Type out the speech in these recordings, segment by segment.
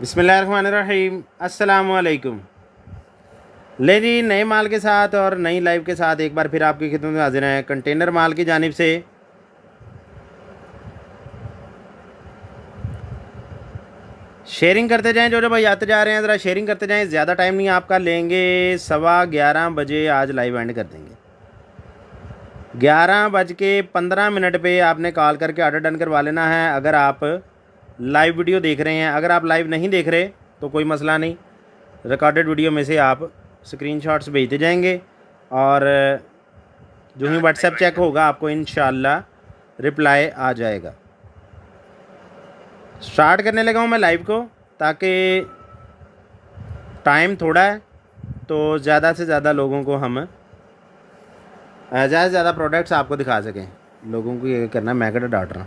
बिस्मिल्लाहिर्रहमानिर्रहीम। अस्सलाम वालेकुम। ले जी, नए माल के साथ और नई लाइव के साथ एक बार फिर आपकी खिदमत में हाजिर हैं कंटेनर माल की जानिब से। शेयरिंग करते जाएं, जो भाई आते जा रहे हैं ज़रा शेयरिंग करते जाएं। ज़्यादा टाइम नहीं आपका लेंगे, 11:15 बजे आज लाइव एंड कर देंगे। 11:15 पे आपने कॉल करके ऑर्डर डन करवा लेना है। अगर आप लाइव वीडियो देख रहे हैं, अगर आप लाइव नहीं देख रहे तो कोई मसला नहीं, रिकॉर्डेड वीडियो में से आप स्क्रीनशॉट्स भेजते जाएंगे और जो ही व्हाट्सएप चेक होगा आपको इंशाल्लाह रिप्लाई आ जाएगा। स्टार्ट करने लगा हूँ मैं लाइव को, ताकि टाइम थोड़ा है तो ज़्यादा से ज़्यादा लोगों को हम ज़्यादा से ज़्यादा प्रोडक्ट्स आपको दिखा सकें। लोगों को ये करना, मैं कड़ा डांट रहा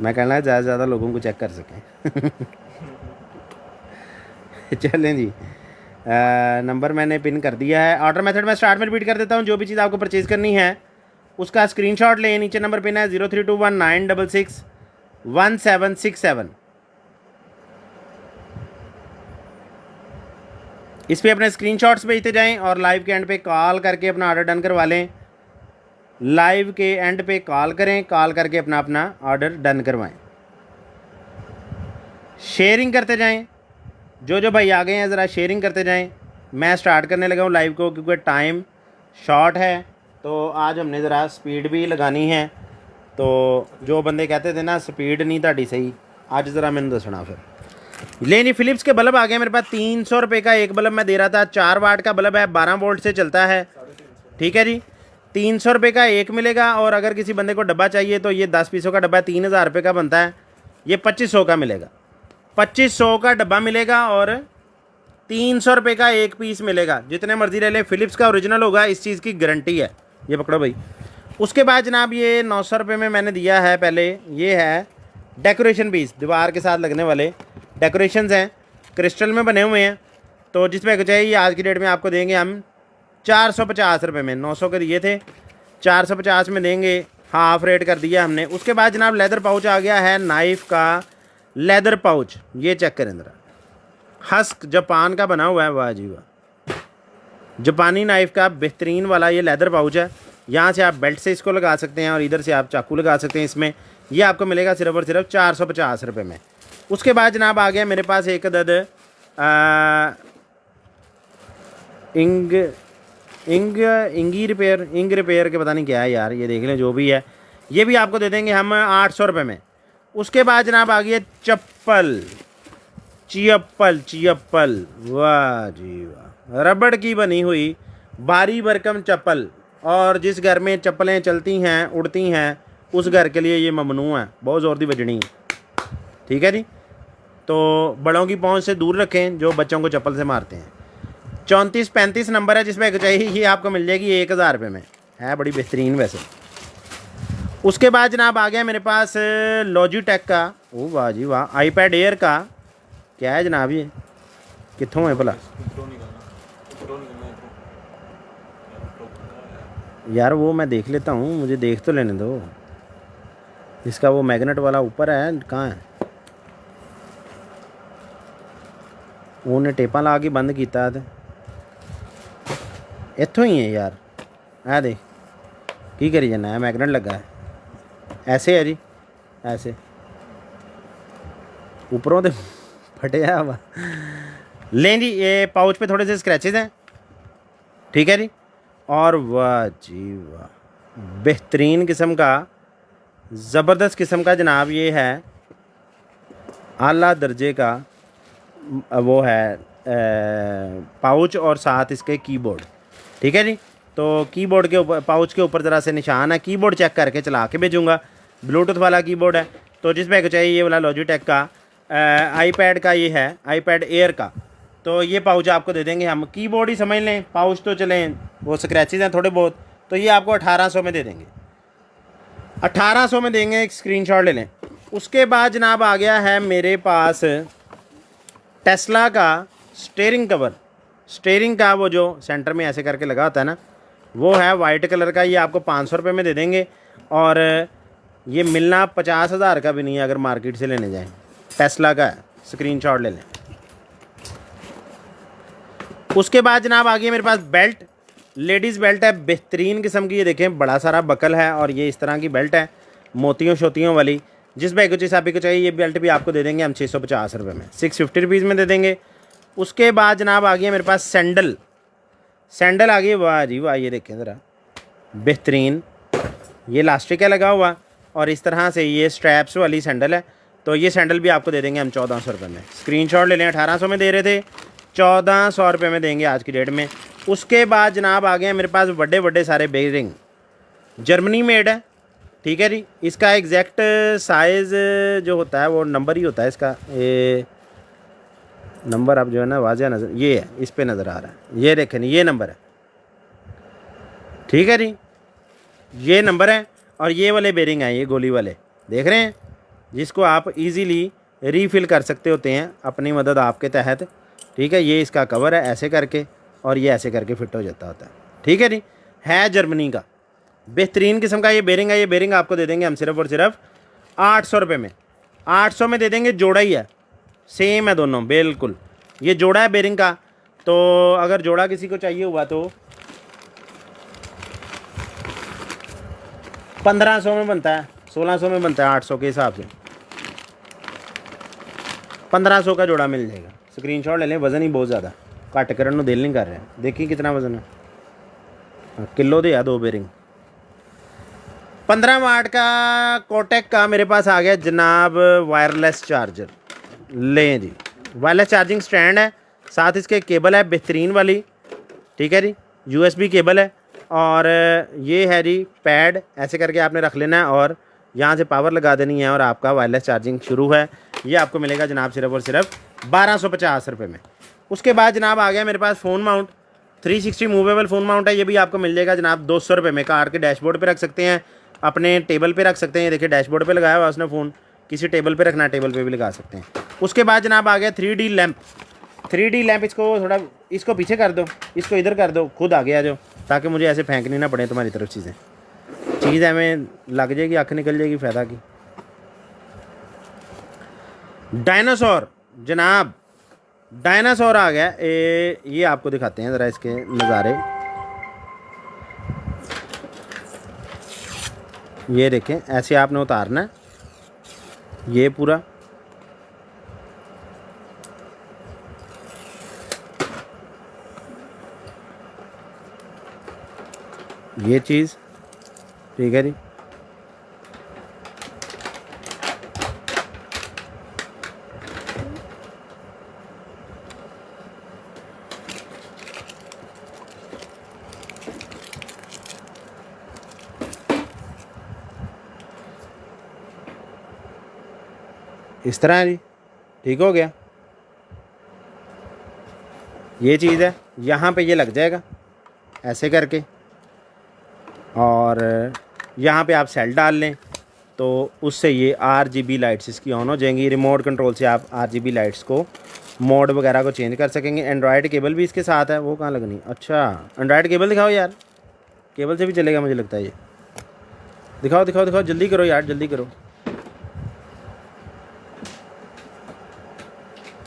मैं कहना है ज़्यादा से ज़्यादा लोगों को चेक कर सकें। चलें जी, नंबर मैंने पिन कर दिया है। ऑर्डर मेथड मैं स्टार्ट में रिपीट कर देता हूँ। जो भी चीज़ आपको परचेज़ करनी है उसका स्क्रीनशॉट लें। नीचे नंबर पिन है 0321966167। इस पर अपने स्क्रीनशॉट्स भेजते जाएं और लाइव के एंड पे कॉल करके अपना ऑर्डर डन करवा लें। लाइव के एंड पे कॉल करें, कॉल करके अपना ऑर्डर डन करवाएं। शेयरिंग करते जाएं, जो भाई आ गए हैं ज़रा शेयरिंग करते जाएं। मैं स्टार्ट करने लगा हूँ लाइव को, क्योंकि टाइम शॉर्ट है तो आज हमने ज़रा स्पीड भी लगानी है। तो जो बंदे कहते थे ना स्पीड नहीं ताड़ी सही, आज ज़रा मैंने दसना फिर ले नहीं। फ़िलिप्स के बल्ब आ गए मेरे पास। 300 रुपये का एक बल्ब मैं दे रहा था। 4 वाट का बल्ब है, 12 वोल्ट से चलता है। ठीक है जी, 300 रुपये का एक मिलेगा। और अगर किसी बंदे को डब्बा चाहिए तो ये 10 पीसों का डब्बा 3000 रुपये का बनता है। ये 2500 का मिलेगा, 2500 का डब्बा मिलेगा और 300 रुपये का एक पीस मिलेगा। जितने मर्जी ले लें, फ़िलिप्स का ओरिजिनल होगा, इस चीज़ की गारंटी है। ये पकड़ो भाई। उसके बाद जनाब ये 900 रुपये में मैंने दिया है। पहले ये है डेकोरेशन पीस, दीवार के साथ लगने वाले डेकोरेशंस हैं, क्रिस्टल में बने हुए हैं। तो जिस पे चाहिए आज की डेट में आपको देंगे हम 450 रुपये में। 900 के दिए थे, 450 में देंगे, हाफ रेट कर दिया हमने। उसके बाद जनाब लेदर पाउच आ गया है, नाइफ़ का लेदर पाउच। ये चेक करें ज़रा, हस्क जापान का बना हुआ है। वाह जी वाह, जापानी नाइफ़ का बेहतरीन वाला ये लेदर पाउच है। यहाँ से आप बेल्ट से इसको लगा सकते हैं और इधर से आप चाकू लगा सकते हैं इसमें। ये आपको मिलेगा सिर्फ और सिर्फ 450 रुपये में। उसके बाद जनाब आ गया मेरे पास एक अदद इंग रिपेयर के पता नहीं क्या है यार, ये देख लें जो भी है। ये भी आपको दे देंगे हम 800 रुपये में। उसके बाद जनाब आ गई चप्पल, चियप्पल। वाह जी वाह, रबड़ की बनी हुई भारी भरकम चप्पल। और जिस घर में चप्पलें चलती हैं उड़ती हैं उस घर के लिए ये ममनू है, बहुत ज़ोर दी बजनी। ठीक है जी, तो बड़ों की पहुंच से दूर रखें जो बच्चों को चप्पल से मारते हैं। 3435 नंबर है जिसमें चाहिए, ये आपको मिल जाएगी 1000 रुपये में। है बड़ी बेहतरीन वैसे। उसके बाद जनाब आ गया मेरे पास लॉजिटेक का, ओ वाह जी वाह, आईपैड एयर का। क्या है जनाब ये, कित्थों है भला यार? वो मैं देख लेता हूँ, मुझे देख तो लेने दो। इसका वो मैग्नेट वाला ऊपर है, कहाँ है? उन्हें टेपा ला के बंद किया है, इत्थों ही है यार। है देख की करी जाना है, मैगनेट लगा है। ऐसे है जी, ऐसे ऊपरों तो फटिया हुआ। लें जी, ये पाउच पे थोड़े से स्क्रैचेस हैं। ठीक है जी, और वाह जी वाह, बेहतरीन किस्म का, ज़बरदस्त किस्म का जनाब ये है, आला दर्जे का वो है पाउच और साथ इसके कीबोर्ड। ठीक है जी, तो कीबोर्ड के ऊपर, पाउच के ऊपर ज़रा से निशान है। कीबोर्ड चेक करके चला के भेजूँगा। ब्लूटूथ वाला कीबोर्ड है। तो जिस पे चाहिए ये वाला लॉजिटेक का आईपैड का, ये है आईपैड एयर का। तो ये पाउच आपको दे देंगे हम। कीबोर्ड ही समझ लें, पाउच तो चलें वो स्क्रैचेज हैं थोड़े बहुत। तो ये आपको 1800 में दे देंगे, 1800 में देंगे। एक स्क्रीनशॉट ले लें। उसके बाद जनाब आ गया है मेरे पास टेस्ला का स्टीयरिंग कवर। स्टीयरिंग का वो जो सेंटर में ऐसे करके लगा होता है ना, वो है वाइट कलर का। ये आपको 500 रुपये में दे देंगे। और ये मिलना 50,000 का भी नहीं है अगर मार्केट से लेने जाएं। टेस्ला का है, स्क्रीनशॉट ले लें। उसके बाद जनाब आ गई मेरे पास बेल्ट, लेडीज़ बेल्ट है बेहतरीन किस्म की। ये देखें बड़ा सारा बकल है और ये इस तरह की बेल्ट है मोतियों शोतियों वाली। जिस भाई को जिस आप को चाहिए ये बेल्ट भी आपको दे देंगे हम 650 रुपये में, 650 रुपीज़ में दे देंगे। उसके बाद जनाब आ गई मेरे पास सैंडल, सैंडल आ गई, वाह जी वाह। ये देखें ज़रा बेहतरीन, ये इलास्टिक है लगा हुआ और इस तरह से ये स्ट्रैप्स वाली सैंडल है। तो ये सैंडल भी आपको दे देंगे हम 1400 रुपये में। स्क्रीनशॉट ले लें, 1800 में दे रहे थे, 1400 रुपये में देंगे आज की डेट में। उसके बाद जनाब आ गए मेरे पास बड़े बड़े सारे बेरिंग, जर्मनी मेड है, ठीक है जी। इसका एग्जैक्ट साइज़ जो होता है वो नंबर ही होता है इसका, ये नंबर अब जो है ना वाज़ह नज़र, ये है इस पे नज़र आ रहा है, ये देखें ये नंबर है, ठीक है जी, ये नंबर है। और ये वाले बेरिंग हैं, ये गोली वाले देख रहे हैं, जिसको आप इजीली रीफ़िल कर सकते होते हैं अपनी मदद आपके तहत, ठीक है। ये इसका कवर है ऐसे करके और ये ऐसे करके फिट हो जाता होता है, ठीक है जी। है जर्मनी का बेहतरीन किस्म का ये बेरिंग है। ये बेरिंग आपको दे देंगे हम सिर्फ़ और सिर्फ 800 रुपये में, 800 में दे देंगे। जोड़ा ही है, सेम है दोनों बिल्कुल, ये जोड़ा है बेरिंग का। तो अगर जोड़ा किसी को चाहिए हुआ तो 1500 में बनता है, 1600 में बनता है, 800 के हिसाब से 1500 का जोड़ा मिल जाएगा। स्क्रीनशॉट ले लें, वज़न ही बहुत ज़्यादा घट करने दिल नहीं कर रहे हैं। देखिए कितना वज़न है, किलो दे या 2 बेरिंग। 15 वाट का कोटेक का मेरे पास आ गया जनाब वायरलेस चार्जर। लें जी, वायरलेस चार्जिंग स्टैंड है, साथ इसके केबल है बेहतरीन वाली, ठीक है जी, USB केबल है। और ये है जी पैड, ऐसे करके आपने रख लेना है और यहाँ से पावर लगा देनी है और आपका वायरलेस चार्जिंग शुरू है। ये आपको मिलेगा जनाब सिर्फ और सिर्फ 1250 रुपये में। उसके बाद जनाब आ गया मेरे पास phone mount, 360 movable phone mount है। ये भी आपको मिल जाएगा जनाब 200 रुपये में। कार के डैशबोर्ड पे रख सकते हैं, अपने टेबल पे रख सकते हैं। देखिए डैशबोर्ड पे लगाया हुआ उसने फ़ोन, किसी टेबल पे रखना है टेबल पे भी लगा सकते हैं। उसके बाद जनाब आ गया 3D लैंप, 3D लैंप। इसको थोड़ा इसको पीछे कर दो, इसको इधर कर दो, खुद आगे आ जाओ ताकि मुझे ऐसे फेंकनी ना पड़े तुम्हारी तरफ चीज़ें। चीज़ हमें लग जाएगी, आँख निकल जाएगी, फ़ायदा की। डायनासोर जनाब, डायनासोर आ गया। ये आपको दिखाते हैं ज़रा इसके नज़ारे। ये देखें ऐसे आपने उतारना है, ये पूरा ये चीज़, ठीक है जी। इस तरह है जी, ठीक हो गया। ये चीज़ है, यहाँ पे ये लग जाएगा ऐसे करके और यहाँ पे आप सेल डाल लें तो उससे ये RGB लाइट्स इसकी ऑन हो जाएंगी। रिमोट कंट्रोल से आप RGB लाइट्स को मोड वगैरह को चेंज कर सकेंगे। एंड्रॉयड केबल भी इसके साथ है, वो कहाँ लगनी? अच्छा एंड्रॉयड केबल दिखाओ यार, केबल से भी चलेगा मुझे लगता है ये। दिखाओ दिखाओ दिखाओ, जल्दी करो यार, जल्दी करो।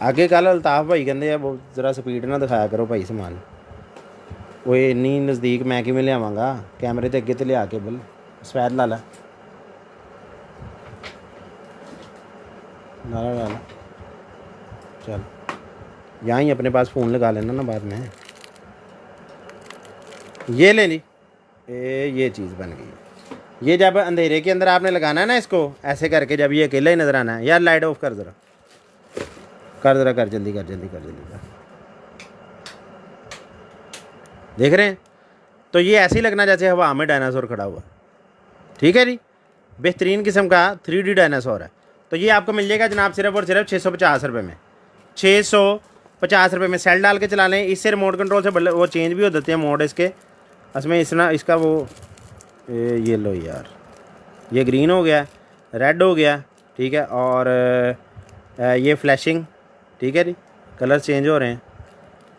आगे कल अल्ताफ भाई कहते हैं बहुत ज़रा स्पीड ना दिखाया करो भाई समान। वो इन्नी नज़दीक मैं किवें लियावांगा, कैमरे ते अगे ते लिया केबल। सफैद ला ला ला ला ला, चल यहाँ ही अपने पास फ़ोन लगा लेना ना बाद में। ये ले ली, ये चीज़ बन गई। ये जब अंधेरे के अंदर आपने लगाना है ना इसको ऐसे करके, जब ये अकेला ही नज़र आना है। यार लाइट ऑफ कर ज़रा, कर ज़रा, कर जल्दी कर, जल्दी कर, जल्दी कर। देख रहे हैं? तो ये ऐसे ही लगना जैसे हवा में डायनासोर खड़ा हुआ, ठीक है जी। बेहतरीन किस्म का 3D डायनासोर है। तो ये आपको मिल जाएगा जनाब सिर्फ और सिर्फ 650 रुपये में, 650 रुपये में। सेल डाल के चला लें, इससे रिमोट कंट्रोल से वो चेंज भी हो जाते हैं मोड इसके। इसमें इसका वो ये लो यार, ये ग्रीन हो गया, रेड हो गया, ठीक है। और ये फ्लैशिंग, ठीक है जी, कलर चेंज हो रहे हैं।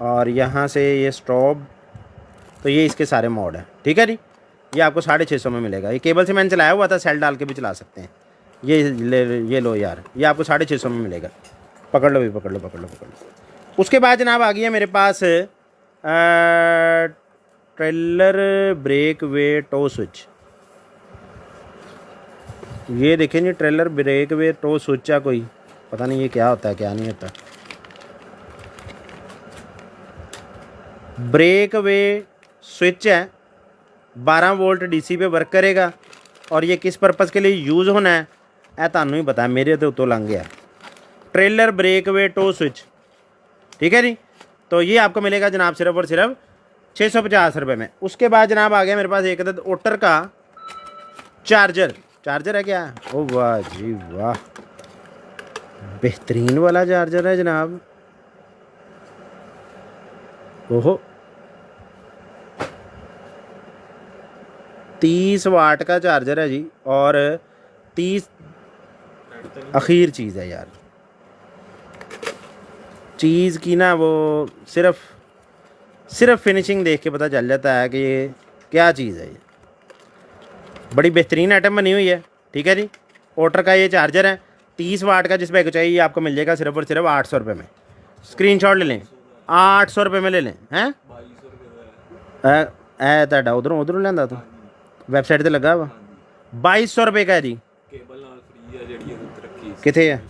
और यहाँ से ये स्ट्रोब, तो ये इसके सारे मोड हैं, ठीक है जी। ये आपको 650 में मिलेगा। ये केबल से मैंने चलाया हुआ था, सेल डाल के भी चला सकते हैं। ये लो यार, ये आपको 650 में मिलेगा। पकड़ लो भी, पकड़ लो पकड़ लो पकड़ लो। उसके बाद जनाब आ गई है मेरे पास trailer breakaway tow switch. ये देखें जी, trailer breakaway tow switch है कोई, पता नहीं ये क्या होता है क्या नहीं होता। ब्रेक वे स्विच है, 12 वोल्ट डीसी पे वर्क करेगा। और ये किस पर्पज़ के लिए यूज़ होना है ਇਹ ਤੁਹਾਨੂੰ ही पता है, मेरे तो उत्तों लंघ गया। Trailer breakaway tow switch, ठीक है जी। तो ये आपको मिलेगा जनाब सिर्फ और सिर्फ 650 रुपये में। उसके बाद जनाब आ गया मेरे पास एक ओटर का चार्जर है क्या? ओ वाह जी वाह, बेहतरीन वाला चार्जर है जनाब। ओहो, 30 वाट का चार्जर है जी, और 30 आखिर चीज़ है यार। चीज़ की ना वो सिर्फ फिनिशिंग देख के पता चल जाता है कि ये क्या चीज़ है। ये बड़ी बेहतरीन आइटम बनी हुई है, ठीक है जी। ओटर का ये चार्जर है 30 वाट का, जिस पे चाहिए आपको मिल जाएगा सिर्फ और सिर्फ 800 रुपये में। स्क्रीनशॉट ले लें, 800 रुपये में ले लें। हैं ਤੁਹਾਡਾ उधरों लेंदा तो वैबसाइट ਤੇ लगा वा 2200 रुपये का है जी। केबल नाल फ्री है ਜਿਹੜੀ ਇਹਦੇ ਉੱਤੇ ਰੱਖੀ ਕਿੱਥੇ है?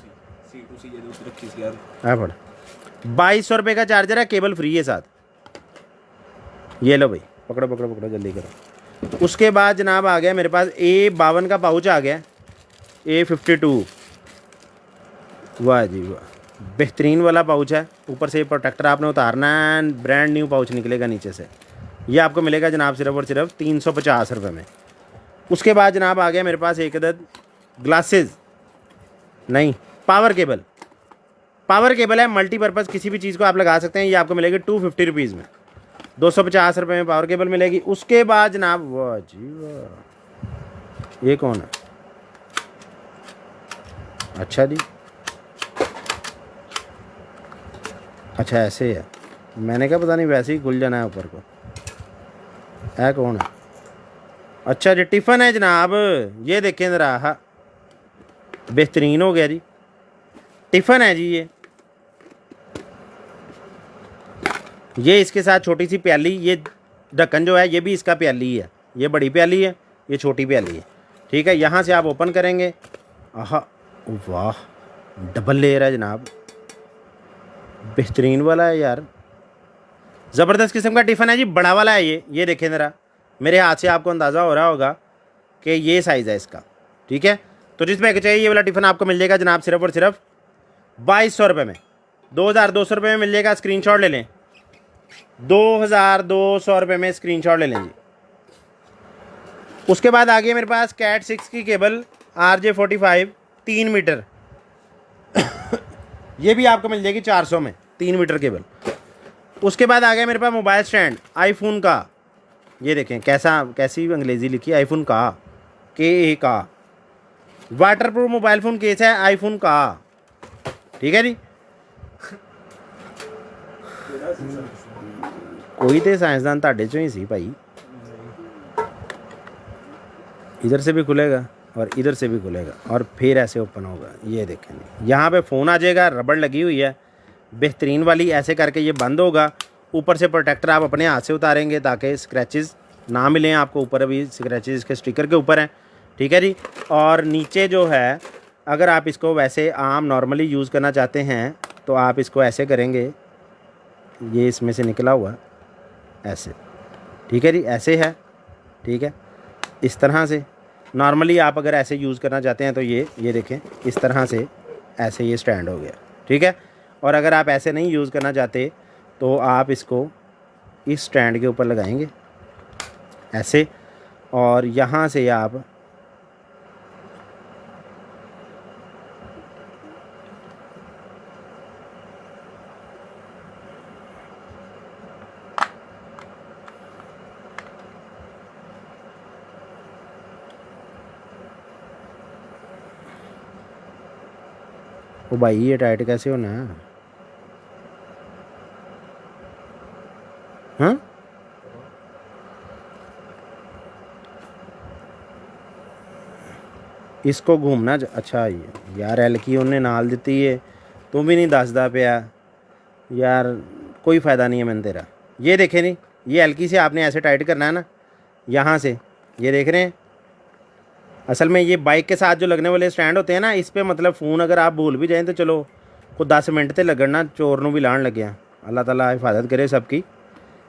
C2C ਇਹਦੇ ਉੱਤੇ ਰੱਖੀ ਸੀ यार, आ फड़ 2200 रुपये का चार्जर है, केबल फ्री है साथ। ये लो भाई, पकड़ो पकड़ो पकड़ो जल्दी करो। उसके बाद जनाब आ गया मेरे पास A52 का पाउच आ गया, A52। वाह जी वाह, बेहतरीन वाला पाउच है। ऊपर से प्रोटेक्टर आपने उतारना है, ब्रांड न्यू पाउच निकलेगा नीचे से। ये आपको मिलेगा जनाब सिर्फ और सिर्फ 350 रुपये में। उसके बाद जनाब आ गया मेरे पास एक अदद ग्लासेस, नहीं पावर केबल है, मल्टीपर्पज़ किसी भी चीज़ को आप लगा सकते हैं। ये आपको मिलेगी 250 रुपीज़ में, 250 रुपये में पावर केबल मिलेगी। उसके बाद जनाब, वाह जी वाह, ये कौन है? अच्छा जी, अच्छा ऐसे है, मैंने कहा पता नहीं वैसे ही खुल जाना है ऊपर को। है कौन है? अच्छा जी, टिफ़न है जनाब। ये देखें ज़रा, हाँ बेहतरीन हो गया जी, टिफ़न है जी। ये इसके साथ छोटी सी प्याली, ये ढक्कन जो है ये भी इसका प्याली है। ये बड़ी प्याली है, ये छोटी प्याली है, ठीक है। यहाँ से आप ओपन करेंगे, आहा वाह, डबल लेयर है जनाब, बेहतरीन वाला है यार, ज़बरदस्त किस्म का टिफ़न है जी, बड़ा वाला है ये देखें ज़रा, मेरे हाथ से आपको अंदाज़ा हो रहा होगा कि ये साइज़ है इसका, ठीक है। तो जिस पे चाहिए ये वाला टिफ़न आपको मिल जाएगा जनाब सिर्फ और सिर्फ 2200 रुपये में, 2200 रुपये में मिल जाएगा। स्क्रीनशॉट ले लें, 2200 रुपये में स्क्रीनशॉट ले लें जी। उसके बाद आ गई मेरे पास कैट 6 की केबल RJ45 3 मीटर ये भी आपको मिल जाएगी 400 में, 3 मीटर केबल। उसके बाद आ गया मेरे पास मोबाइल स्टैंड आईफोन का, ये देखें कैसी अंग्रेज़ी लिखी है, आईफोन का, का water proof mobile phone case है आईफोन का, ठीक है जी। कोई तो साइंसदान ताड़े चो ही सी भाई, इधर से भी खुलेगा और इधर से भी खुलेगा और फिर ऐसे ओपन होगा। ये देखें, यहाँ पे फ़ोन आ जाएगा, रबड़ लगी हुई है बेहतरीन वाली, ऐसे करके ये बंद होगा। ऊपर से प्रोटेक्टर आप अपने हाथ से उतारेंगे ताकि स्क्रैचेस ना मिलें आपको। ऊपर अभी स्क्रैचेस इसके स्टिकर के ऊपर हैं, ठीक है जी। और नीचे जो है, अगर आप इसको वैसे आम नॉर्मली यूज़ करना चाहते हैं तो आप इसको ऐसे करेंगे, ये इसमें से निकला हुआ ऐसे, ठीक है जी, ऐसे है, ठीक है। इस तरह से नॉर्मली आप अगर ऐसे यूज़ करना चाहते हैं तो ये देखें, इस तरह से ऐसे ये स्टैंड हो गया, ठीक है। और अगर आप ऐसे नहीं यूज़ करना चाहते तो आप इसको इस स्टैंड के ऊपर लगाएंगे ऐसे, और यहाँ से आप ओ भाई ये टाइट कैसे होना है? हाँ इसको घूमना अच्छा यार एलकी उन्हें नाल दिती है, तू भी नहीं दसदा पिया यार, कोई फ़ायदा नहीं है मैंने तेरा। ये देखे नहीं, ये एलकी से आपने ऐसे टाइट करना है ना, यहाँ से, ये देख रहे हैं। असल में ये बाइक के साथ जो लगने वाले स्टैंड होते हैं ना, इस पर मतलब फ़ोन अगर आप भूल भी जाएँ तो चलो को 10 मिनट तो लगना, चोर नूं भी लाण लगे। अल्लाह ताला हिफाजत करे सबकी।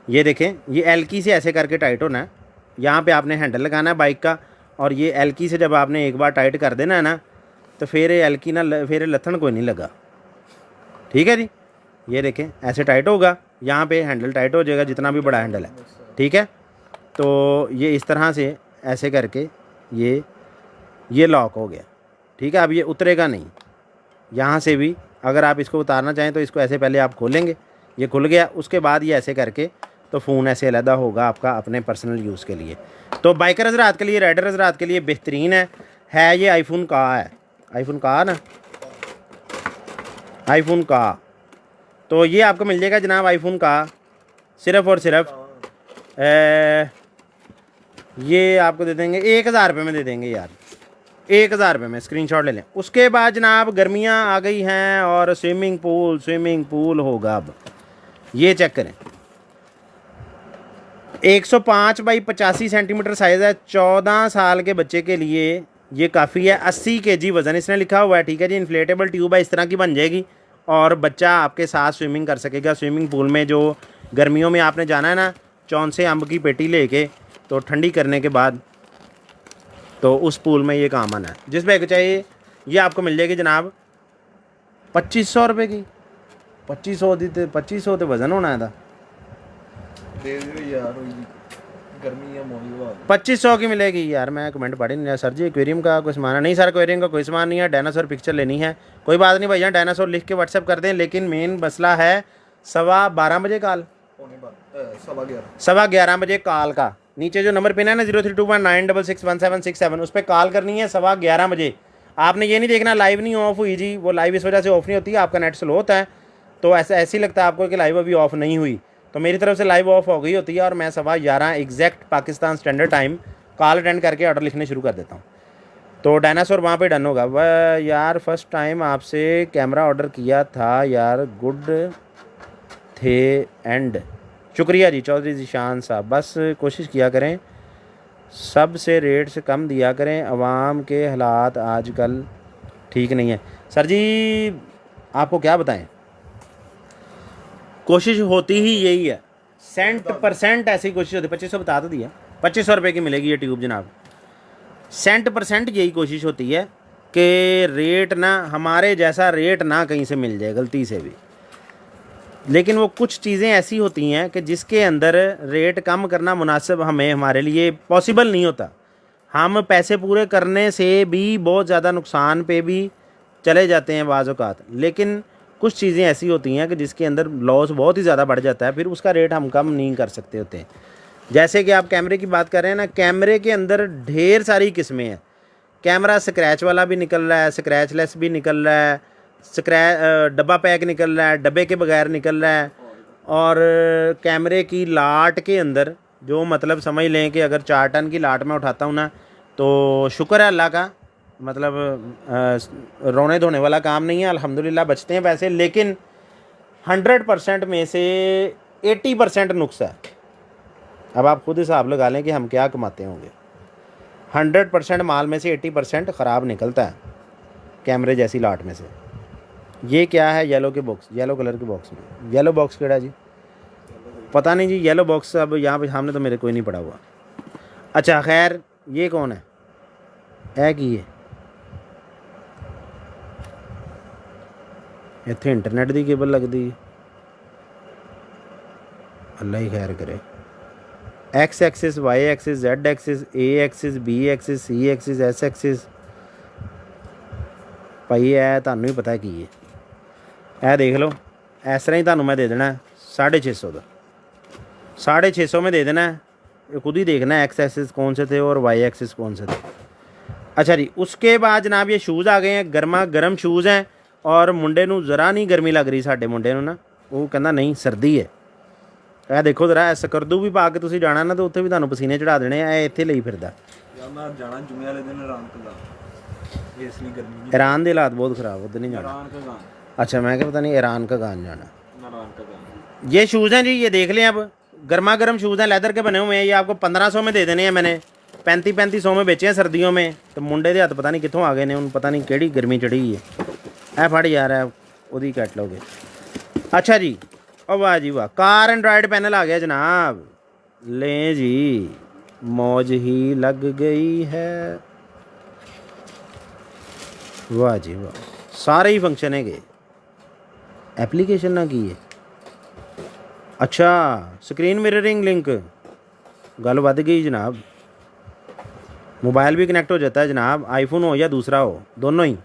ये देखें, ये एलकी से ऐसे करके टाइट होना है, यहाँ पे आपने हैंडल लगाना है बाइक का, और ये एलकी से जब आपने एक बार टाइट कर देना है ना, तो फिर एलकी ना फिर लथन कोई नहीं लगा। ठीक है जी, ये देखें ऐसे टाइट होगा, यहाँ पे हैंडल टाइट हो जाएगा जितना भी बड़ा हैंडल है। ठीक है, तो ये इस तरह से ऐसे करके ये लॉक हो गया। ठीक है, अब ये उतरेगा नहीं। यहाँ से भी अगर आप इसको उतारना चाहें तो इसको ऐसे पहले आप खोलेंगे, ये खुल गया, उसके बाद ये ऐसे करके तो फ़ोन ऐसे अलहदा होगा आपका अपने पर्सनल यूज़ के लिए। तो बाइकर हज़रात के लिए, राइडर हज़रात के लिए बेहतरीन है ये आईफोन का है, आईफोन का ना, आईफोन का। तो ये आपको मिल जाएगा जनाब आईफोन का सिर्फ़ और सिर्फ ये आपको दे देंगे 1000 रुपये में, दे देंगे यार 1000 रुपये में, स्क्रीनशॉट ले लें। उसके बाद जनाब गर्मियाँ आ गई हैं और स्विमिंग पूल होगा। अब ये चेक करें, 105 बाई 85 सेंटीमीटर साइज़ है, 14 साल के बच्चे के लिए ये काफ़ी है। 80 kg वज़न इसने लिखा हुआ है। ठीक है जी, इन्फ्लेटेबल ट्यूब है, इस तरह की बन जाएगी और बच्चा आपके साथ स्विमिंग कर सकेगा स्विमिंग पूल में। जो गर्मियों में आपने जाना है ना, चौंसे अम्ब की पेटी लेके, तो ठंडी करने के बाद तो उस पूल में ये काम आना है। जिस बैग चाहिए ये आपको मिल जाएगी जनाब 2500 रुपये की। 2500 तो वज़न होना था, 2500 की मिलेगी यार। मैं कमेंट पढ़ नहीं रहा सर जी, एक्वेरियम का कोई सामान नहीं। सर एक्वेरियम का कोई सामान नहीं है, डायनासोर पिक्चर लेनी है, कोई बात नहीं भैया, डायनासोर लिख के व्हाट्सएप कर दें। लेकिन मेन मसला है 12:15 बजे कॉल, 11:15 बजे कॉल का नीचे जो नंबर पिन है ना 032196616767 उस पर कॉल करनी है 11:15 बजे। आपने ये नहीं देखना लाइव नहीं ऑफ हुई जी, वो लाइव इस वजह से ऑफ नहीं होती, आपका नेट स्लो होता है तो ऐसे ही लगता है आपको कि लाइव अभी ऑफ नहीं हुई, तो मेरी तरफ से लाइव ऑफ हो गई होती है और मैं 11:15 exact Pakistan standard time call attend करके ऑर्डर लिखने शुरू कर देता हूँ। तो डायनासोर वहाँ पे डन होगा। वह यार फर्स्ट टाइम आपसे कैमरा ऑर्डर किया था यार, गुड थे एंड शुक्रिया जी चौधरी जीशान साहब। बस कोशिश किया करें सब से रेट से कम दिया करें, अवाम के हालात आजकल ठीक नहीं है। सर जी आपको क्या बताएं, कोशिश होती ही यही है, 100% ऐसी कोशिश होती है। 2500 बता तो दिया, 2500 रुपये की मिलेगी ये ट्यूब जनाब। 100% यही कोशिश होती है कि रेट ना हमारे जैसा रेट ना कहीं से मिल जाए गलती से भी, लेकिन वो कुछ चीज़ें ऐसी होती हैं कि जिसके अंदर रेट कम करना मुनासिब हमारे लिए पॉसिबल नहीं होता। हम पैसे पूरे करने से भी बहुत ज़्यादा नुकसान पे भी चले जाते हैं बाज़ औक़ात, लेकिन कुछ चीज़ें ऐसी होती हैं कि जिसके अंदर लॉस बहुत ही ज़्यादा बढ़ जाता है, फिर उसका रेट हम कम नहीं कर सकते होते। जैसे कि आप कैमरे की बात कर रहे हैं ना, कैमरे के अंदर ढेर सारी किस्में हैं। कैमरा स्क्रैच वाला भी निकल रहा है, स्क्रैचलेस भी निकल रहा है, डब्बा पैक निकल रहा है, डब्बे के बगैर निकल रहा है, और कैमरे की लाट के अंदर जो मतलब समझ लें कि अगर 4 टन की लाट में उठाता हूँ ना तो शुक्र है अल्लाह का, मतलब रोने धोने वाला काम नहीं है, अल्हम्दुलिल्लाह बचते हैं पैसे। लेकिन 100% में से 80% नुक्स है। अब आप खुद हिसाब लगा लें कि हम क्या कमाते होंगे। 100% माल में से 80% ख़राब निकलता है कैमरे जैसी लाट में से। ये क्या है, येलो के बॉक्स, येलो कलर के बॉक्स में। येलो बॉक्स केड़ा जी, पता नहीं जी, येलो बॉक्स अब यहाँ पे सामने तो मेरे कोई नहीं पड़ा हुआ। अच्छा खैर, ये कौन है की है, इत्थे इंटरनेट की केबल लगती है, अल्लाह ही खैर करे। X axis, Y axis, Z axis, A axis, B axis, C axis, S axis, भाई है ਤੁਹਾਨੂੰ ही पता की है देख लो। इस तरह ही ਤੁਹਾਨੂੰ मैं दे देना 650 का, 650 में दे देना है, खुद ही देखना है एक्स एक्सिस कौन से थे और वाई एक्सिस कौन से थे। अच्छा जी, उसके बाद जनाब ये शूज़ आ गए हैं, गर्मा गर्म शूज़ हैं, और मुंडे नूं ज़रा नहीं गर्मी लग रही, साडे मुंडे नूं ना, वो कहना नहीं सर्दी है। ਇਹ देखो जरा ਸਕਰਦੂ भी पा के तुसीं जाना ना तो उत्थे भी तुहानूं पसीने चढ़ा देने। ਇਹ ਇੱਥੇ ਲਈ ਫਿਰਦਾ ਮੈਂ ਜਾਣਾ ਜੁਮੇ ਵਾਲੇ ਦਿਨ ਰਾਤ ਦਾ। इसलिए गर्मी नहीं। ईरान के हालात बहुत ख़राब, उधर नहीं जाना। ईरान का गान, अच्छा मैं क्या पता नहीं ईरान का गान जाना। ईरान का गान। ये शूज़ हैं जी, ये देख लें। अब गर्मा गर्म शूज़ हैं, लेदर के बने हुए हैं। ये आपको 1500 में दे देने हैं मैंने, 3500 में बेचे हैं सर्दियों में। तो मुंडे के हाथ पता नहीं कितों आ गए ने, उन पता नहीं केड़ी गर्मी चढ़ी है। फड़ यार है वही कैटलॉग है। अच्छा जी, ओ वाह जी वाह, कार एंड्रॉयड पैनल आ गया जनाब। लें जी, मौज ही लग गई है। वाह जी वाह, सारे ही फंक्शन है गए, एप्लीकेशन ना की है। अच्छा स्क्रीन मिररिंग लिंक, गल वध गई जनाब। मोबाइल भी कनेक्ट हो जाता है जनाब, आईफोन हो या दूसरा हो, दोनों ही।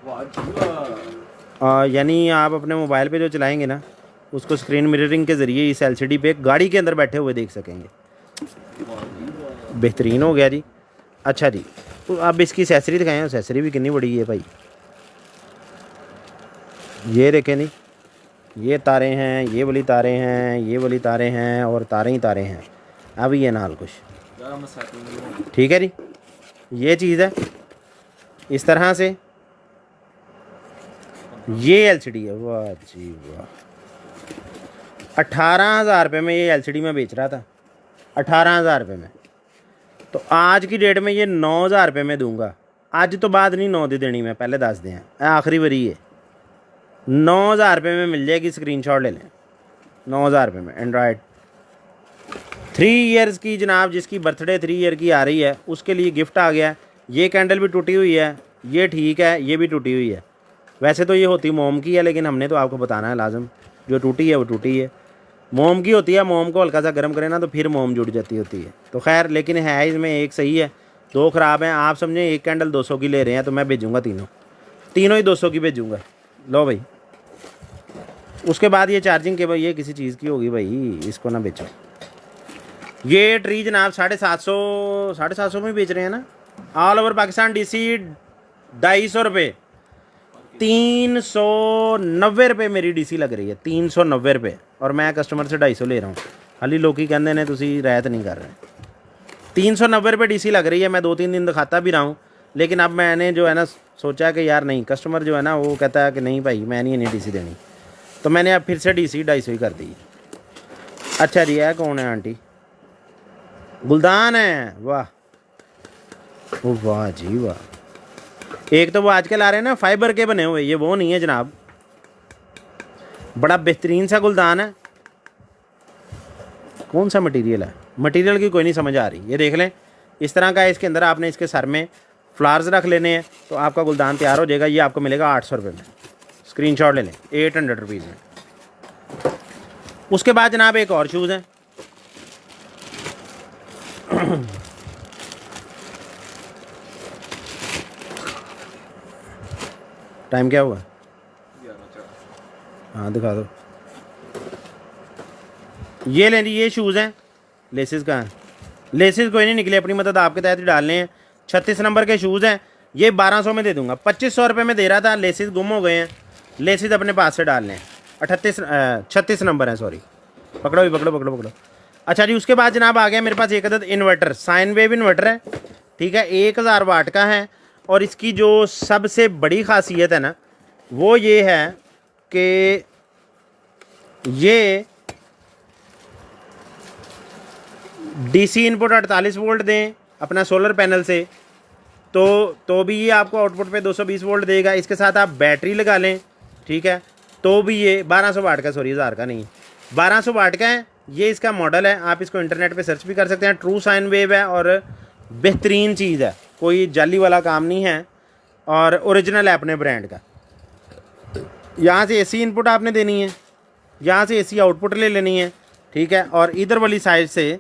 वाह जी वाह। यानी आप अपने मोबाइल पे जो चलाएंगे ना, उसको स्क्रीन मिररिंग के ज़रिए इस एलसीडी पे गाड़ी के अंदर बैठे हुए देख सकेंगे। बेहतरीन हो गया जी। अच्छा जी, तो अब इसकी एसेसरी दिखाएं। एसेसरी भी कितनी बड़ी है भाई, ये देखें नहीं, ये तारे हैं, ये वाली तारे हैं, ये वाली तारे हैं, और तारे ही तारे हैं। अब ये नाल कुछ ठीक है जी, ये चीज़ है इस तरह से। ये एलसीडी है, वाह जी वाह। 18,000 रुपये में ये एलसीडी में बेच रहा था, 18,000 रुपये में। तो आज की डेट में ये 9,000 रुपये में दूंगा। आज तो बाद नहीं 9 दी देनी, मैं पहले दस दें, आखिरी बारी है। 9,000 रुपये में मिल जाएगी, स्क्रीनशॉट ले लें। 9,000 रुपये में एंड्रॉयड 3 ईयर्स की जनाब, जिसकी बर्थडे 3 ईयर की आ रही है उसके लिए गिफ्ट आ गया। ये कैंडल भी टूटी हुई है, ये ठीक है, ये भी टूटी हुई है। वैसे तो ये होती मोम की है, लेकिन हमने तो आपको बताना है लाजम, जो टूटी है वो टूटी है। मोम की होती है, मोम को हल्का सा गर्म करें ना तो फिर मोम जुड़ जाती होती है। तो खैर, लेकिन है इसमें एक सही है, 2 ख़राब हैं। आप समझें एक कैंडल 200 की ले रहे हैं, तो मैं भेजूँगा तीनों ही 200 की भेजूँगा। लो भाई, उसके बाद ये चार्जिंग केबल, ये किसी चीज़ की होगी भाई, इसको ना बेचो। ये ट्री जनाब 750 में बेच रहे हैं ना, ऑल ओवर पाकिस्तान। डीसी 250 रुपये, 390 रुपये मेरी डीसी लग रही है, 390 रुपये। और मैं कस्टमर से 250 ले रहा हूँ। हाली लोग कहते हैं तुसी रियायत नहीं कर रहे। 390 रुपये डीसी लग रही है। मैं 2-3 दिन दिखाता भी रहा हूँ, लेकिन अब मैंने जो है ना सोचा कि यार नहीं, कस्टमर जो है ना वो कहता है कि नहीं भाई मैं नहीं डीसी देनी, तो मैंने अब फिर से डीसी 250 ही कर दी। अच्छा जी, है कौन है आंटी? गुलदान है, वाह वाह जी वाह। एक तो वो आजकल आ रहे हैं ना फाइबर के बने हुए, ये वो नहीं है जनाब, बड़ा बेहतरीन सा गुलदान है। कौन सा मटेरियल है, मटेरियल की कोई नहीं समझ आ रही। ये देख लें, इस तरह का है। इसके अंदर आपने इसके सर में फ्लावर्स रख लेने हैं, तो आपका गुलदान तैयार हो जाएगा। ये आपको मिलेगा 800 रुपये में। स्क्रीनशॉट ले लें, 800 रुपीज़ में। उसके बाद जनाब एक और शूज़ हैं। टाइम क्या हुआ? हाँ दिखा दो। ये लें जी, ये शूज़ हैं। लेसिस कहाँ हैं? लेसिस कोई नहीं निकले, अपनी मदद आपके तहत ही डालने हैं। 36 नंबर के शूज़ हैं। ये 1200 में दे दूंगा। 2500 रुपये में दे रहा था, लेसिस गुम हो गए हैं। लेसिस अपने पास से डाल लें। 36 नंबर है, सॉरी। पकड़ो भी, पकड़ो। अच्छा जी, उसके बाद जनाब आ गया मेरे पास एक अदद इन्वर्टर, साइन वेव इन्वर्टर है, ठीक है, 1000 वाट का है। और इसकी जो सबसे बड़ी खासियत है ना, वो ये है कि ये डीसी इनपुट 48 वोल्ट दें अपना सोलर पैनल से, तो भी ये आपको आउटपुट पे 220 वोल्ट देगा। इसके साथ आप बैटरी लगा लें, ठीक है, तो भी ये 1200 वाट का, सॉरी 1000 का नहीं, 1200 वाट का है। ये इसका मॉडल है, आप इसको इंटरनेट पे सर्च भी कर सकते हैं। ट्रू साइन वेव है और बेहतरीन चीज़ है, कोई जाली वाला काम नहीं है, और ओरिजिनल है अपने ब्रांड का। यहाँ से एसी इनपुट आपने देनी है, यहाँ से एसी आउटपुट ले लेनी है, ठीक है, और इधर वाली साइड से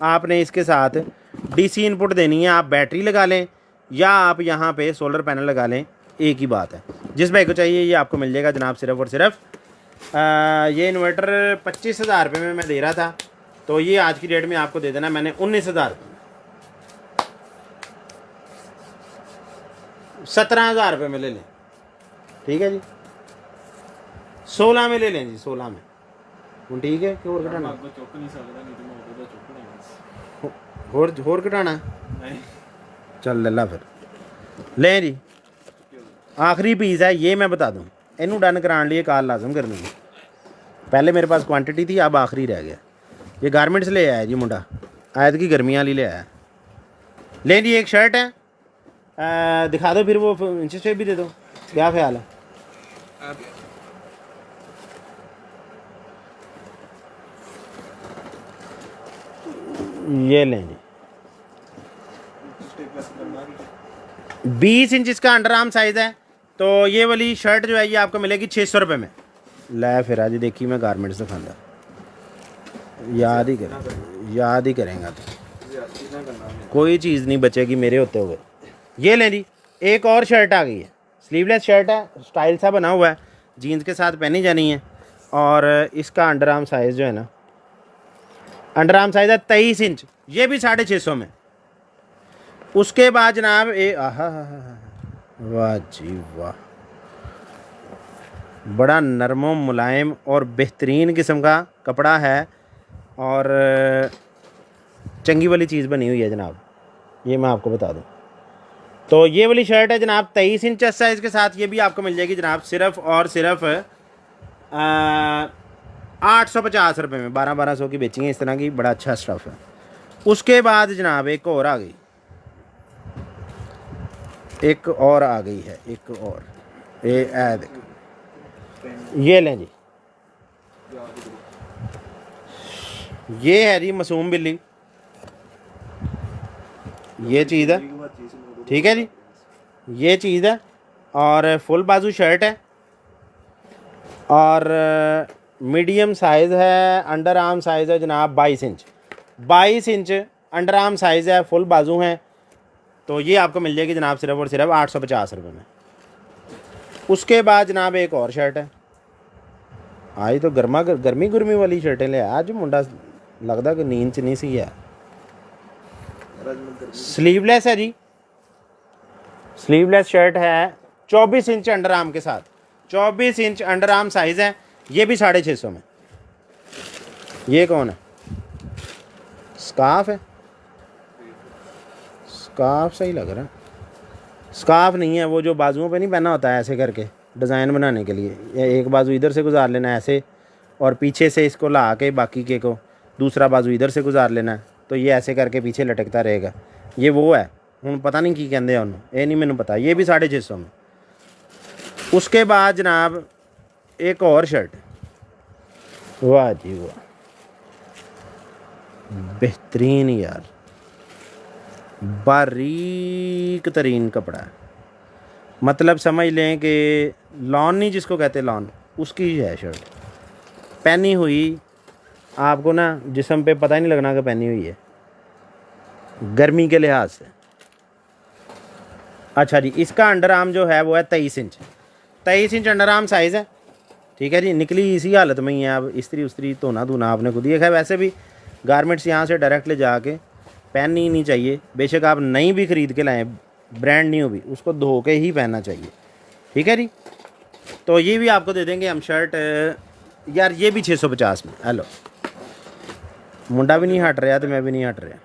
आपने इसके साथ डीसी इनपुट देनी है। आप बैटरी लगा लें या आप यहाँ पे सोलर पैनल लगा लें, एक ही बात है। जिस भाई को चाहिए ये आपको मिल जाएगा जनाब, सिर्फ और सिर्फ ये इन्वर्टर 25,000 रुपये में मैं दे रहा था, तो ये आज की डेट में आपको दे देना मैंने 19,000, 17,000 रुपये में ले लें, ठीक है जी। 16 में ले लें जी, 16 में ठीक है। और घटाना होर घटाना चल ले ला फिर। लें जी आखिरी पीस है ये, मैं बता दूं इनू डन कराने लिए कॉल लाजम करनी है। पहले मेरे पास क्वांटिटी थी, अब आखिरी रह गया। ये गारमेंट्स ले आया जी मुंडा, आयत की गर्मियाँ वाली ले आया। लें जी एक शर्ट है, दिखा दो फिर वो इंच टेप भी दे दो, क्या ख्याल है? ये लें जी 20 इंच इसका अंडर आर्म साइज़ है। तो ये वाली शर्ट जो है ये आपको मिलेगी 600 रुपये में। लै फिर आज देखी मैं गारमेंट्स दिखाऊंगा, याद ही करेंगे तो कोई चीज़ नहीं बचेगी मेरे होते हुए। ये लें जी एक और शर्ट आ गई है, स्लीवलेस शर्ट है, स्टाइल सा बना हुआ है, जीन्स के साथ पहनी जानी है। और इसका अंडर आर्म साइज़ जो है ना, अंडर आर्म साइज़ है 23 इंच, ये भी 650 में। उसके बाद जनाब वाह जी वाह, बड़ा नरमो मुलायम और बेहतरीन किस्म का कपड़ा है और चंगी वाली चीज़ बनी हुई है जनाब, ये मैं आपको बता दूं। तो ये वाली शर्ट है जनाब 23 इंच साइज़ के साथ, ये भी आपको मिल जाएगी जनाब सिर्फ़ और सिर्फ 850 रुपये में। 1200 की बेची है इस तरह की, बड़ा अच्छा स्टफ़ है। उसके बाद जनाब एक और आ गई है, एक और ये लें जी, ये है जी मासूम बिल्ली, ये चीज़ है, ठीक है जी, ये चीज़ है। और फुल बाजू शर्ट है और मीडियम साइज़ है, अंडर आर्म साइज़ है जनाब 22 इंच अंडर आर्म साइज़ है, फुल बाजू हैं। तो ये आपको मिल जाएगी जनाब सिर्फ और सिर्फ 850 रुपये में। उसके बाद जनाब एक और शर्ट है, आज तो गर्मी वाली शर्टें ले आज मुंडा लगता कि नींद च नहीं सी है। स्लीवलेस है जी, स्लीवलेस शर्ट है 24 इंच अंडर आर्म के साथ, 24 इंच अंडर आर्म साइज़ है, ये भी 650 में। ये कौन है? स्कार्फ है, स्कार्फ सही लग रहा है। स्कार्फ नहीं है, वो जो बाजुओं पे नहीं पहना होता है ऐसे करके डिज़ाइन बनाने के लिए, या एक बाजू इधर से गुजार लेना है ऐसे और पीछे से इसको ला के बाकी के को दूसरा बाजू इधर से गुजार लेना है, तो ये ऐसे करके पीछे लटकता रहेगा। ये वो है, हूँ पता नहीं की कहते हैं उन्होंने, ये नहीं मैंने पता। ये भी 650 में। उसके बाद जनाब एक और शर्ट, वाह जी वाह, बेहतरीन यार, बारीक तरीन कपड़ा है, मतलब समझ लें कि लॉन नहीं जिसको कहते लॉन, उसकी है शर्ट। पहनी हुई आपको ना जिस्म पे पता ही नहीं लगना कि पहनी हुई है, गर्मी के लिहाज से। अच्छा जी, इसका अंडर आर्म जो है वो है 23 इंच अंडर आर्म साइज़ है, ठीक है जी। निकली इसी हालत में ही है, अब इस्त्री उस्त्री धोना आपने खुद ही है। वैसे भी गारमेंट्स यहाँ से डायरेक्ट ले जाके पहननी ही नहीं चाहिए, बेशक आप नई भी ख़रीद के लाएँ, ब्रांड न्यू भी, उसको धो के ही पहनना चाहिए, ठीक है जी। तो ये भी आपको दे देंगे हम शर्ट यार, ये भी 650 में। हेलो, मुंडा भी नहीं हट रहा तो मैं भी नहीं हट रहा।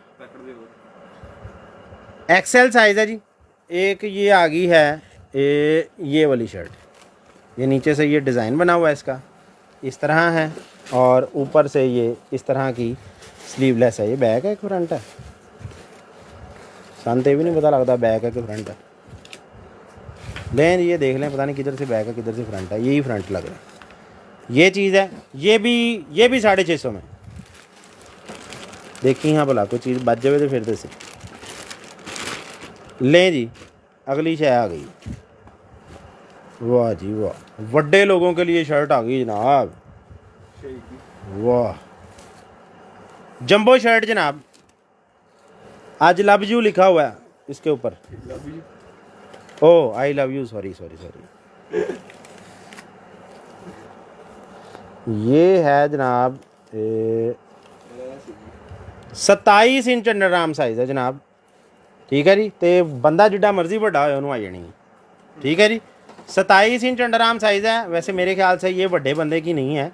एक्सेल साइज़ है जी। एक ये आ गई है ये वाली शर्ट, ये नीचे से ये डिज़ाइन बना हुआ है इसका, इस तरह है, और ऊपर से ये इस तरह की स्लीवलेस है। ये बैक है कि फ्रंट है, सन तो भी नहीं पता लगता बैक है कि फ्रंट है। लें ये देख लें, पता नहीं किधर से बैक है किधर से फ्रंट है, यही फ्रंट लग रहा है। ये चीज़ है, ये भी 650 में। देखी हाँ भला कोई चीज़ बच जाए तो फिर दे। लें जी अगली शय आ गई, वाह जी वाह, बड़े लोगों के लिए शर्ट आ गई जनाब, वाह, जंबो शर्ट जनाब। आज लव यू लिखा हुआ है इसके ऊपर, ओ आई लव यू, सॉरी। ये है जनाब 27 इंच अंडर आर्म साइज़ है जनाब, ठीक है जी। तो बंदा जिड्डा मर्जी बड़ा हो उन्होंने आ जानी, ठीक है जी। 27 इंच अंडर आर्म साइज़ है। वैसे मेरे ख्याल से ये बड़े बंदे की नहीं है,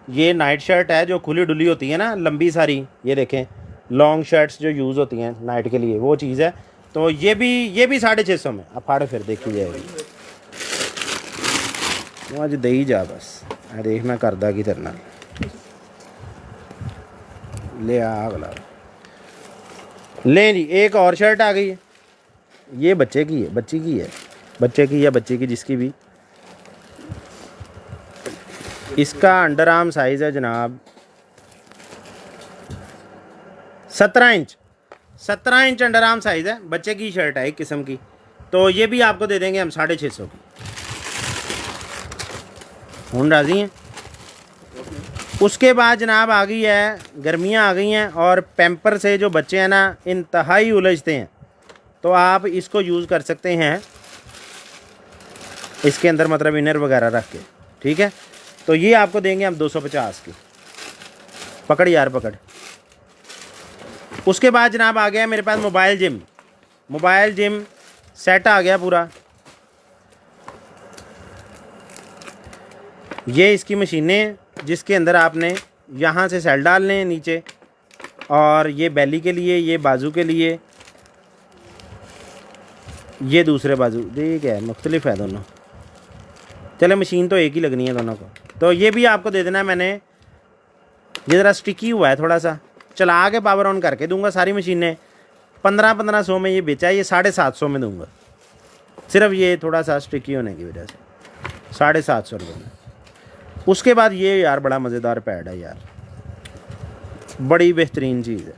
ये नाइट शर्ट है जो खुली डुली होती है ना, लंबी सारी, ये देखें लॉन्ग शर्ट्स जो यूज़ होती हैं नाइट के लिए, वो चीज़ है। तो ये भी 650 में। अब फाड़ो फिर देखी जाएगी। वो अज दे ही जा बस। आ देख मैं करदा की तेरे नाल। ले आ अगला ले जी। एक और शर्ट आ गई है। ये बच्चे की है, बच्ची की है, बच्चे की या बच्चे की जिसकी भी। इसका अंडर आर्म साइज़ है जनाब 17 inch. 17 inch under arm size है। बच्चे की शर्ट है एक किस्म की। तो ये भी आपको दे देंगे हम 650 की। हूँ राज़ी हैं। उसके बाद जनाब आ गई है, गर्मियाँ आ गई हैं और पैम्पर से जो बच्चे हैं ना इंतहाई उलझते हैं, तो आप इसको यूज़ कर सकते हैं इसके अंदर, मतलब इनर वगैरह रख के। ठीक है, तो ये आपको देंगे हम 250 की। पकड़ यार पकड़। उसके बाद जनाब आ गया मेरे पास mobile gym. Mobile gym set आ गया पूरा। ये इसकी मशीनें हैं जिसके अंदर आपने यहाँ से सेल डालने हैं नीचे, और ये बैली के लिए, ये बाजू के लिए, ये दूसरे बाजू। ठीक है, मुख्तलिफ है दोनों। चले मशीन तो एक ही लगनी है दोनों को। तो ये भी आपको दे देना है मैंने। ये ज़रा स्टिकी हुआ है थोड़ा सा, चला के पावर ऑन करके दूंगा। सारी मशीनें 1500 में ये बेचा है, ये 750 में दूंगा। सिर्फ ये थोड़ा सा स्टिकी होने की वजह से 750 रुपये में। उसके बाद ये यार बड़ा मज़ेदार पैड है यार, बड़ी बेहतरीन चीज़ है।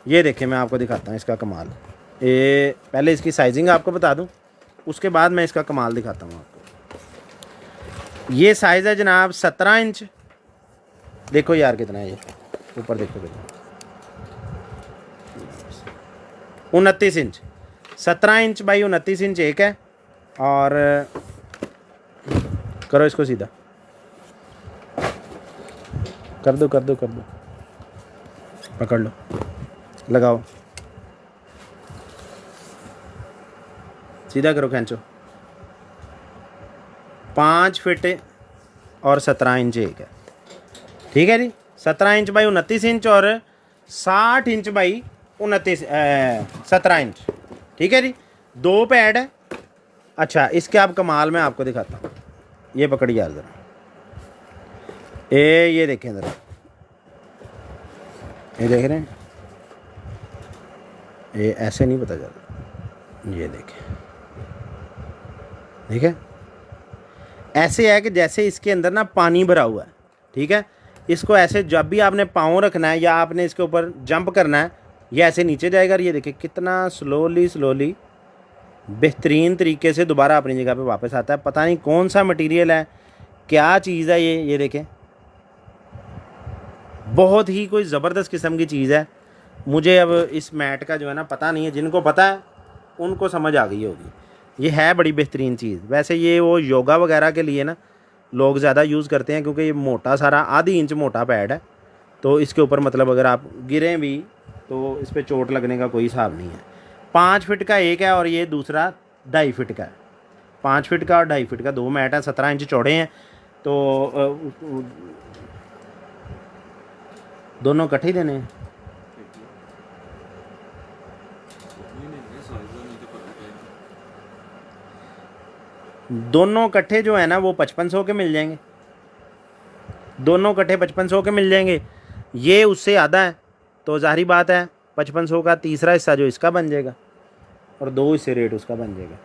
ये देखें, मैं आपको दिखाता हूँ इसका कमाल। ये पहले इसकी साइजिंग आपको बता दूँ, उसके बाद मैं इसका कमाल दिखाता हूँ आपको। ये साइज़ है जनाब 17 इंच। देखो यार कितना है ये, ऊपर देखो कितना, 29 इंच। 17 इंच बाई 29 इंच एक है। और करो इसको सीधा, कर दो कर दो कर दो, पकड़ लो, लगाओ, सीधा करो, खींचो। 5 फीट और 17 इंच एक है। ठीक है जी, 17 इंच बाई 29 इंच और 60 इंच बाई 17 इंच। ठीक है जी, 2 पैड है। अच्छा, इसके आप कमाल मैं आपको दिखाता हूँ। ये पकड़िए यार ज़रा, ये देखें ज़रा, ये देख रहे हैं, ये ऐसे नहीं पता चलता। ये देखें, ठीक है, ऐसे है कि जैसे इसके अंदर ना पानी भरा हुआ है। ठीक है, इसको ऐसे जब भी आपने पाँव रखना है या आपने इसके ऊपर जंप करना है, ये ऐसे नीचे जाएगा। और ये देखिए कितना स्लोली बेहतरीन तरीके से दोबारा अपनी जगह पे वापस आता है। पता नहीं कौन सा मटेरियल है, क्या चीज़ है ये देखें, बहुत ही कोई ज़बरदस्त किस्म की चीज़ है। मुझे अब इस मैट का जो है ना पता नहीं है, जिनको पता है उनको समझ आ गई होगी। ये है बड़ी बेहतरीन चीज़। वैसे ये वो योगा वगैरह के लिए ना लोग ज़्यादा यूज़ करते हैं, क्योंकि ये मोटा सारा आधी इंच मोटा पैड है। तो इसके ऊपर मतलब अगर आप गिरें भी तो इस पर चोट लगने का कोई हिसाब नहीं है। 5 फीट का एक है और ये दूसरा 2.5 फीट का है। 5 फीट का और 2.5 फीट का 2 मैट हैं, 17 इंच चौड़े हैं। तो दोनों इकट्ठे ही देने हैं। दोनों इकट्ठे जो है ना वो 5500 के मिल जाएंगे। दोनों इकट्ठे 5500 के मिल जाएंगे। ये उससे आधा है, तो जाहिर बात है 5500 का तीसरा हिस्सा जो इसका बन जाएगा और 2 हिस्से रेट उसका बन जाएगा।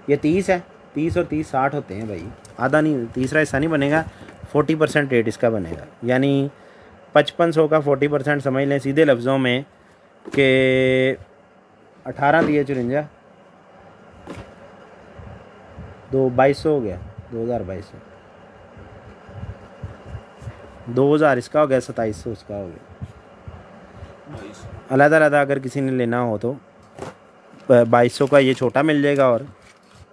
ये 30 है, 30 और 30 60 होते हैं भाई। आधा नहीं, तीसरा हिस्सा नहीं बनेगा, 40% रेट इसका बनेगा। यानी 5500 का 40% समझ लें सीधे लफ्ज़ों में कि 18 दिए 54, 2200 हो गया, 2200, 2000 इसका हो गया, 2700 उसका हो गया। अलग-अलग अगर किसी ने लेना हो तो 2200 का ये छोटा मिल जाएगा और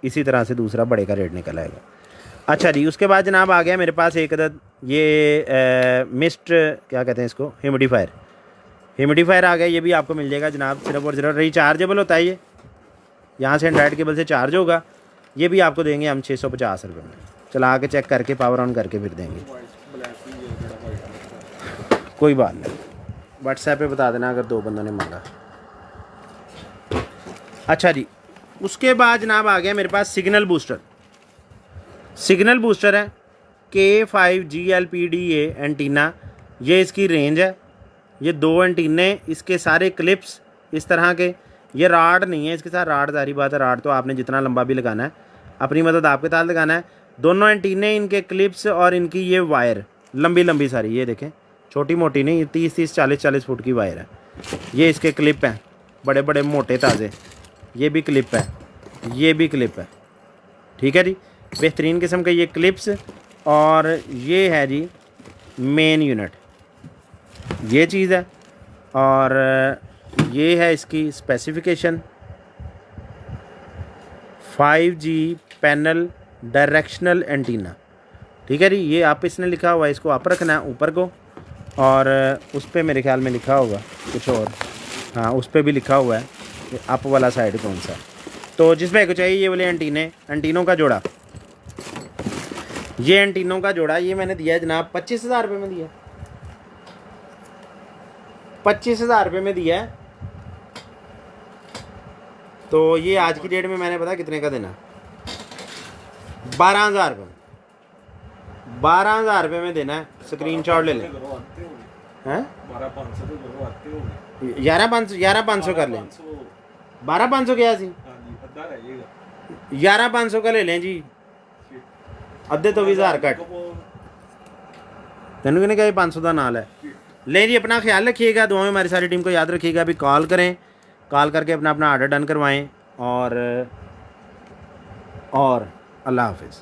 इसी तरह से दूसरा बड़े का रेट निकल आएगा। अच्छा जी, उसके बाद जनाब आ गया मेरे पास एक अदद ये मिस्ट, क्या कहते हैं इसको, ह्यूमिडिफायर आ गया। ये भी आपको मिल जाएगा जनाब, सिर्फ और सिर्फ रिचार्जेबल होता है ये, यहाँ से एंड्राइड केबल से चार्ज होगा। ये भी आपको देंगे हम 650 रुपये में। चला के चेक करके पावर ऑन करके फिर देंगे, कोई बात नहीं। व्हाट्सएप पे बता देना अगर 2 बंदों ने मांगा। अच्छा जी, उसके बाद जनाब आ गया मेरे पास सिग्नल बूस्टर। सिग्नल बूस्टर है K5GLPDA एंटीना, ये इसकी रेंज है। ये 2 एंटीने, इसके सारे क्लिप्स इस तरह के। ये राड नहीं है इसके साथ, राड जारी बात है, राड तो आपने जितना लंबा भी लगाना है, अपनी मदद आपके साथ लगाना है। दोनों एंटीने, इनके क्लिप्स और इनकी ये वायर लंबी लंबी सारी, ये देखें, छोटी मोटी नहीं, 30-30 40-40 फुट की वायर है। ये इसके क्लिप हैं बड़े बड़े मोटे ताज़े, ये भी क्लिप है, ये भी क्लिप है। ठीक है जी, बेहतरीन किस्म के ये क्लिप्स। और ये है जी मेन यूनिट, ये चीज़ है। और ये है इसकी specification, 5G panel directional antenna. ठीक है जी, ये आप इसने लिखा हुआ है, इसको आप रखना है ऊपर को, और उस पर मेरे ख्याल में लिखा होगा कुछ और, हाँ उस पर भी लिखा हुआ है कि अप वाला साइड कौन सा। तो जिस भाई को चाहिए ये वाले एंटीनों का जोड़ा, ये एंटीनों का जोड़ा, ये मैंने दिया है जनाब 25,000 रुपये में दिया, 25,000 रुपये में दिया है। तो ये आज की डेट में मैंने पता कितने का देना, 12,000 रुपये, 12,000 रुपये में देना है। स्क्रीनशॉट ले लें हैं, 11,500 कर लें, 12,500 क्या सी, 11,500 का ले लें जी, अद्धे तो 20,000 कट। तेन किने कहा 500 का नाल है। ले जी, अपना ख्याल रखिएगा, दुआ में हमारी सारी टीम को याद रखिएगा। अभी कॉल करें, कॉल करके अपना ऑर्डर डन करवाएं। और अल्लाह हाफिज़।